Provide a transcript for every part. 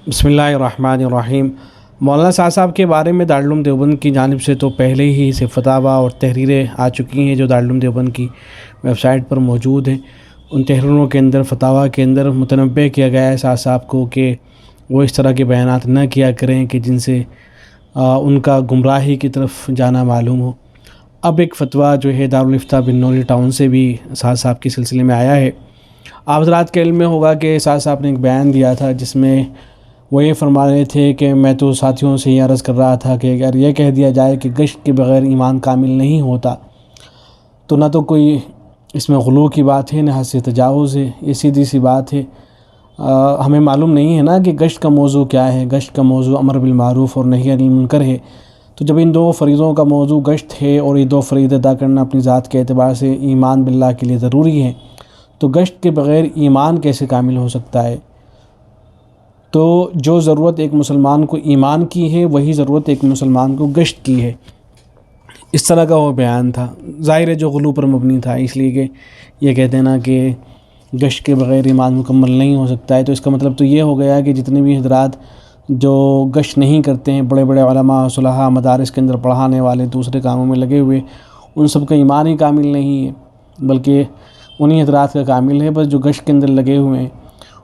بسم اللہ الرحمن الرحیم۔ مولانا صاحب کے بارے میں دارالعلوم دیوبند کی جانب سے تو پہلے ہی سے فتاویٰ اور تحریریں آ چکی ہیں جو دارالعلوم دیوبند کی ویب سائٹ پر موجود ہیں۔ ان تحریروں کے اندر فتاویٰ کے اندر متنبہ کیا گیا ہے صاحب کو کہ وہ اس طرح کے بیانات نہ کیا کریں کہ جن سے ان کا گمراہی کی طرف جانا معلوم ہو۔ اب ایک فتویٰ جو ہے دارالفتہ بنولی ٹاؤن سے بھی صاحب کے سلسلے میں آیا ہے۔ آپ حضرات کے علم میں ہوگا کہ صاحب نے ایک بیان دیا تھا جس میں وہ یہ فرما رہے تھے کہ میں تو ساتھیوں سے یہ عرض کر رہا تھا کہ اگر یہ کہہ دیا جائے کہ گشت کے بغیر ایمان کامل نہیں ہوتا تو نہ تو کوئی اس میں غلو کی بات ہے نہ حد سے تجاوز ہے، یہ سیدھی سی بات ہے۔ ہمیں معلوم نہیں ہے نا کہ گشت کا موضوع کیا ہے۔ گشت کا موضوع امر بالمعروف اور نہی عن المنکر ہے۔ تو جب ان دو فریضوں کا موضوع گشت ہے اور یہ دو فریضے ادا کرنا اپنی ذات کے اعتبار سے ایمان باللہ کے لیے ضروری ہے، تو گشت کے بغیر ایمان کیسے کامل ہو سکتا ہے؟ تو جو ضرورت ایک مسلمان کو ایمان کی ہے وہی ضرورت ایک مسلمان کو گشت کی ہے۔ اس طرح کا وہ بیان تھا، ظاہر ہے جو غلو پر مبنی تھا، اس لیے کہ یہ کہتے ہیں نا کہ گشت کے بغیر ایمان مکمل نہیں ہو سکتا ہے، تو اس کا مطلب تو یہ ہو گیا کہ جتنے بھی حضرات جو گشت نہیں کرتے ہیں، بڑے بڑے علماء صلحاء مدارس کے اندر پڑھانے والے دوسرے کاموں میں لگے ہوئے، ان سب کا ایمان ہی کامل نہیں ہے، بلکہ انہی حضرات کا کامل ہے بس جو گشت کے اندر لگے ہوئے ہیں۔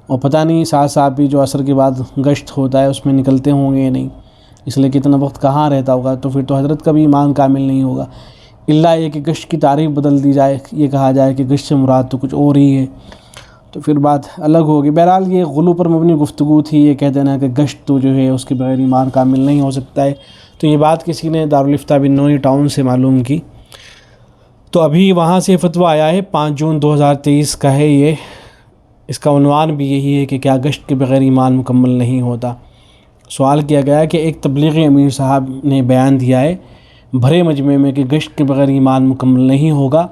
اور پتہ نہیں صاحب بھی جو عصر کے بعد گشت ہوتا ہے اس میں نکلتے ہوں گے یا نہیں، اس لیے کہ اتنا وقت کہاں رہتا ہوگا، تو پھر تو حضرت کا بھی ایمان کامل نہیں ہوگا، الا یہ کہ گشت کی تعریف بدل دی جائے، یہ کہا جائے کہ گشت سے مراد تو کچھ اور ہی ہے، تو پھر بات الگ ہوگی۔ بہرحال یہ غلو پر مبنی گفتگو تھی، یہ کہہ دینا کہ گشت تو جو ہے اس کے بغیر ایمان کامل نہیں ہو سکتا ہے، تو یہ بات کسی نے دارالفتہ بنولی ٹاؤن سے معلوم کی۔ تو ابھی وہاں سے فتویٰ آیا ہے، 5 جون 2023 کا ہے یہ، اس کا عنوان بھی یہی ہے کہ کیا گشت کے بغیر ایمان مکمل نہیں ہوتا۔ سوال کیا گیا کہ ایک تبلیغی امیر صاحب نے بیان دیا ہے بھرے مجمع میں کہ گشت کے بغیر ایمان مکمل نہیں ہوگا،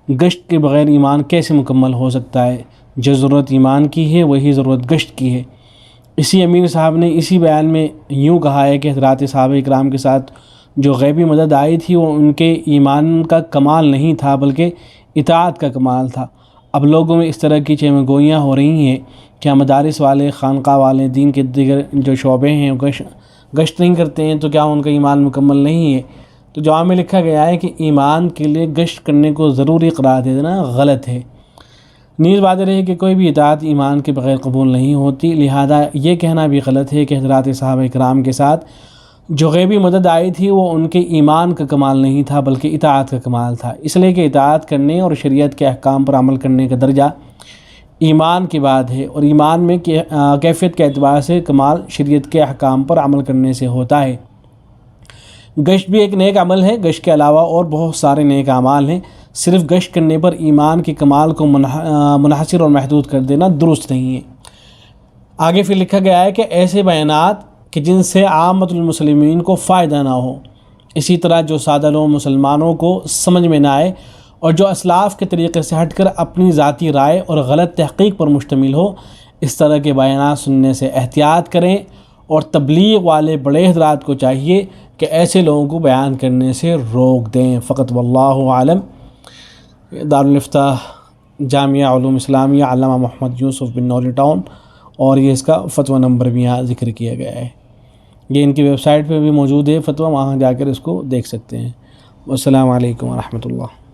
گشت کے بغیر ایمان کیسے مکمل ہو سکتا ہے؟ جو ضرورت ایمان کی ہے وہی ضرورت گشت کی ہے۔ اسی امیر صاحب نے اسی بیان میں یوں کہا ہے کہ حضرات صحابہ اکرام کے ساتھ جو غیبی مدد آئی تھی وہ ان کے ایمان کا کمال نہیں تھا بلکہ اطاعت کا کمال تھا۔ اب لوگوں میں اس طرح کی چہمہ گوئیاں ہو رہی ہیں کہ مدارس والے، خانقاہ والے، دین کے دیگر جو شعبے ہیں گشت نہیں کرتے ہیں تو کیا ان کا ایمان مکمل نہیں ہے؟ تو جواب میں لکھا گیا ہے کہ ایمان کے لیے گشت کرنے کو ضروری قرار دے دینا غلط ہے۔ نیز واضح ہے کہ کوئی بھی اطاعت ایمان کے بغیر قبول نہیں ہوتی، لہذا یہ کہنا بھی غلط ہے کہ حضرات صحابہ اکرام کے ساتھ جو غیبی مدد آئی تھی وہ ان کے ایمان کا کمال نہیں تھا بلکہ اطاعت کا کمال تھا، اس لیے کہ اطاعت کرنے اور شریعت کے احکام پر عمل کرنے کا درجہ ایمان کے بعد ہے، اور ایمان میں کیفیت کے اعتبار سے کمال شریعت کے احکام پر عمل کرنے سے ہوتا ہے۔ گشت بھی ایک نیک عمل ہے، گشت کے علاوہ اور بہت سارے نیک اعمال ہیں، صرف گشت کرنے پر ایمان کے کمال کو منحصر اور محدود کر دینا درست نہیں ہے۔ آگے پھر لکھا گیا ہے کہ ایسے بیانات کہ جن سے عامۃ المسلمین کو فائدہ نہ ہو، اسی طرح جو سادہ لوگ مسلمانوں کو سمجھ میں نہ آئے اور جو اسلاف کے طریقے سے ہٹ کر اپنی ذاتی رائے اور غلط تحقیق پر مشتمل ہو، اس طرح کے بیانات سننے سے احتیاط کریں، اور تبلیغ والے بڑے حضرات کو چاہیے کہ ایسے لوگوں کو بیان کرنے سے روک دیں۔ فقط واللہ عالم۔ دارالفتہ جامعہ علوم اسلامیہ علامہ محمد یوسف بنولی ٹاؤن، اور یہ اس کا فتویٰ نمبر بھی یہاں ذکر کیا گیا ہے۔ یہ ان کی ویب سائٹ پہ بھی موجود ہے فتویٰ، وہاں جا کر اس کو دیکھ سکتے ہیں۔ والسلام علیکم ورحمۃ اللہ۔